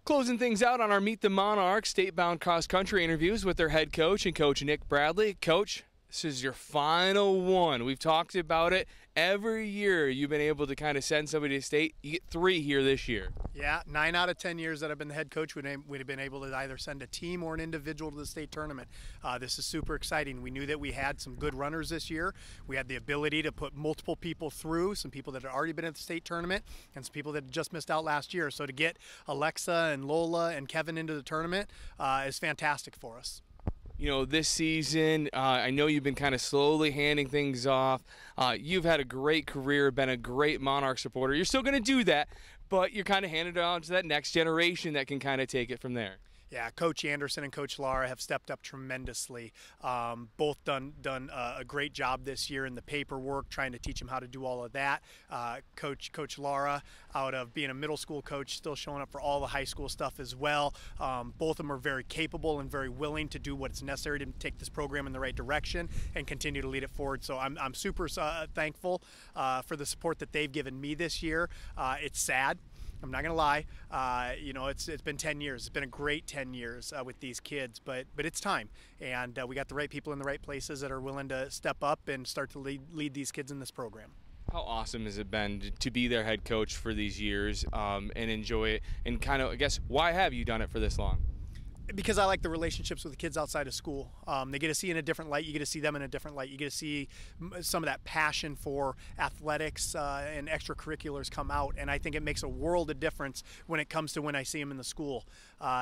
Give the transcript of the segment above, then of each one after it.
Closing things out on our Meet the Monarchs state-bound cross-country interviews with their head coach and Coach Nick Bradley. Coach, this is your final one. We've talked about it. Every year you've been able to kind of send somebody to state. You get 3 here this year. Yeah, 9 out of 10 years that I've been the head coach, we'd have been able to either send a team or an individual to the state tournament. This is super exciting. We knew that we had some good runners this year. We had the ability to put multiple people through, some people that had already been at the state tournament and some people that had just missed out last year. So to get Alexa and Lola and Kevin into the tournament is fantastic for us. You know, this season, I know you've been kind of slowly handing things off. You've had a great career, been a great Monarch supporter. You're still going to do that, but you're kind of handing it on to that next generation that can kind of take it from there. Yeah, Coach Anderson and Coach Lara have stepped up tremendously. Both done a great job this year in the paperwork, trying to teach them how to do all of that. Coach Lara, out of being a middle school coach, still showing up for all the high school stuff as well. Both of them are very capable and very willing to do what's necessary to take this program in the right direction and continue to lead it forward. So I'm super thankful for the support that they've given me this year. It's sad. I'm not going to lie. You know, it's been 10 years. It's been a great 10 years with these kids, but it's time. And we got the right people in the right places that are willing to step up and start to lead these kids in this program. How awesome has it been to be their head coach for these years and enjoy it? And kind of, I guess, why have you done it for this long? Because I like the relationships with the kids outside of school. They get to see in a different light. You get to see them in a different light. You get to see some of that passion for athletics and extracurriculars come out. And I think it makes a world of difference when it comes to when I see them in the school.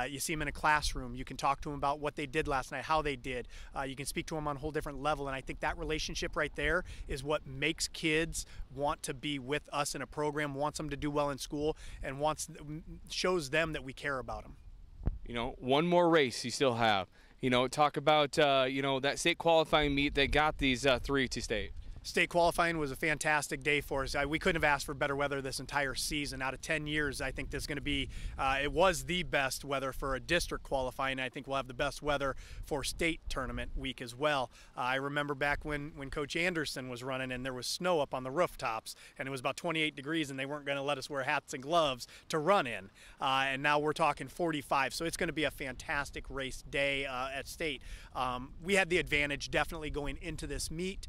You see them in a classroom. You can talk to them about what they did last night, how they did. You can speak to them on a whole different level. And I think that relationship right there is what makes kids want to be with us in a program, wants them to do well in school, and shows them that we care about them. You know, one more race you still have. You know, talk about, you know, that state qualifying meet that got these 3 to state. State qualifying was a fantastic day for us. We couldn't have asked for better weather this entire season. Out of 10 years, I think this is going to be, it was the best weather for a district qualifying. I think we'll have the best weather for state tournament week as well. I remember back when Coach Anderson was running and there was snow up on the rooftops and it was about 28 degrees and they weren't going to let us wear hats and gloves to run in. And now we're talking 45. So it's going to be a fantastic race day at state. We had the advantage definitely going into this meet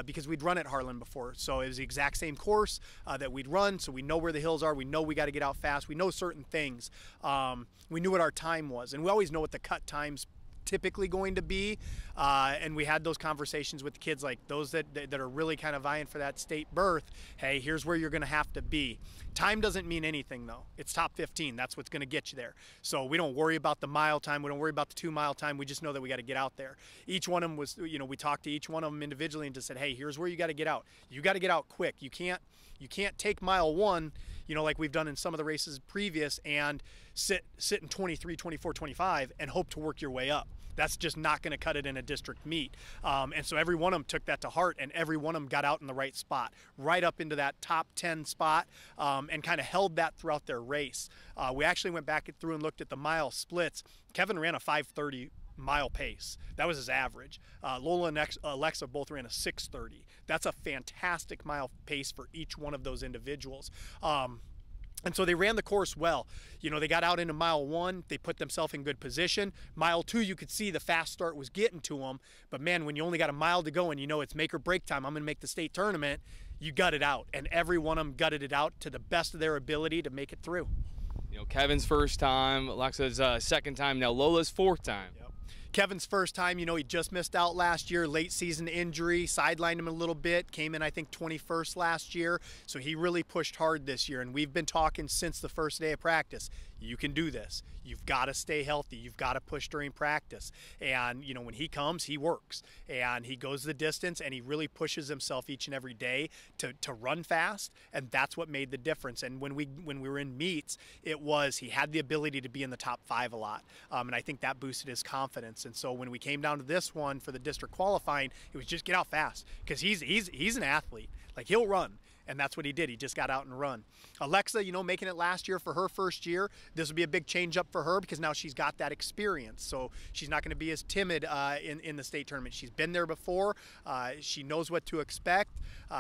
because we'd run at Harlan before, so it was the exact same course that we'd run, so we know where the hills are, we know we got to get out fast, we know certain things. We knew what our time was, and we always know what the cut times typically going to be, and we had those conversations with the kids, like those that are really kind of vying for that state berth. Hey, here's where you're going to have to be. Time doesn't mean anything though. It's top 15. That's what's going to get you there. So we don't worry about the mile time. We don't worry about the 2-mile time. We just know that we got to get out there. Each one of them was, you know, we talked to each one of them individually and just said, hey, here's where you got to get out. You got to get out quick. You can't take mile 1, you know, like we've done in some of the races previous, and sit in 23, 24, 25 and hope to work your way up. That's just not going to cut it in a district meet. And so every one of them took that to heart, and every one of them got out in the right spot, right up into that top 10 spot, and kind of held that throughout their race. We actually went back through and looked at the mile splits. Kevin ran a 5:30 mile pace. That was his average. Lola and Alexa both ran a 6:30. That's a fantastic mile pace for each one of those individuals. And so they ran the course well. You know, they got out into mile 1, they put themselves in good position. Mile 2, you could see the fast start was getting to them. But man, when you only got a mile to go and you know it's make or break time, I'm going to make the state tournament, you gut it out. And every one of them gutted it out to the best of their ability to make it through. You know, Kevin's first time, Alexa's second time, now Lola's 4th time. Yep. Kevin's first time, you know, he just missed out last year, late season injury, sidelined him a little bit, came in I think 21st last year, so he really pushed hard this year, and we've been talking since the first day of practice. You can do this. You've got to stay healthy. You've got to push during practice. And, you know, when he comes, he works. And he goes the distance, and he really pushes himself each and every day to run fast, and that's what made the difference. And when we were in meets, it was he had the ability to be in the top 5 a lot, and I think that boosted his confidence. And so when we came down to this one for the district qualifying, it was just get out fast, because he's an athlete. Like, he'll run. and that's what he did. He just got out and run. Alexa, making it last year for her first year, this will be a big change up for her because now she's got that experience. So she's not going to be as timid in the state tournament. She's been there before. She knows what to expect.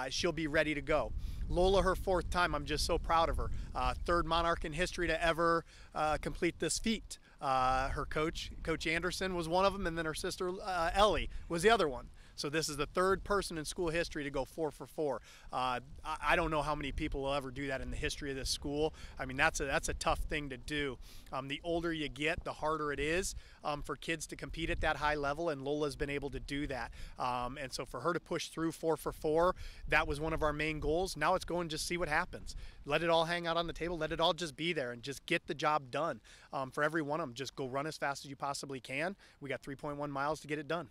She'll be ready to go. Lola, her 4th time. I'm just so proud of her. 3rd Monarch in history to ever complete this feat. Her coach, Coach Anderson, was one of them, and then her sister Ellie was the other one. So this is the 3rd person in school history to go 4 for 4. I don't know how many people will ever do that in the history of this school. I mean, that's a tough thing to do. The older you get, the harder it is for kids to compete at that high level, and Lola's been able to do that. And so for her to push through 4 for 4, that was one of our main goals. Now it's going to just see what happens. Let it all hang out on the table. Let it all just be there and just get the job done. For every one of them, just go run as fast as you possibly can. We got 3.1 miles to get it done.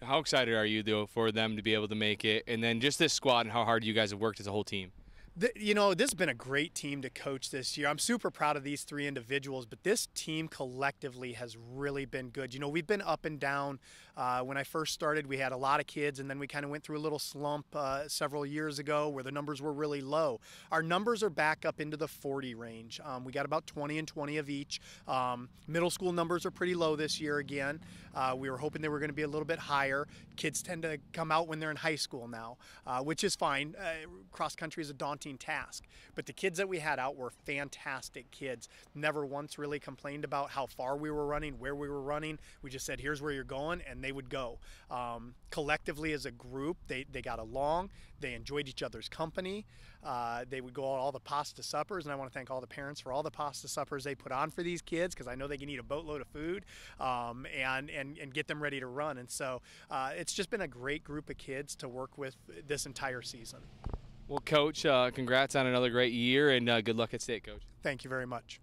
How excited are you, though, for them to be able to make it? And then just this squad and how hard you guys have worked as a whole team. This has been a great team to coach this year. I'm super proud of these 3 individuals, but this team collectively has really been good. We've been up and down. When I first started, we had a lot of kids, and then we kind of went through a little slump several years ago where the numbers were really low. Our numbers are back up into the 40 range. We got about 20 and 20 of each. Middle school numbers are pretty low this year again. We were hoping they were going to be a little bit higher. Kids tend to come out when they're in high school now, which is fine. Cross country is a daunting task, but the kids that we had out were fantastic kids. Never once really complained about how far we were running, where we were running. We just said, here's where you're going, and they would go. Collectively as a group, they got along. They enjoyed each other's company. They would go on all the pasta suppers, and I want to thank all the parents for all the pasta suppers they put on for these kids, because I know they can eat a boatload of food and get them ready to run. And so it's just been a great group of kids to work with this entire season. Well, Coach, congrats on another great year, and good luck at state, Coach. Thank you very much.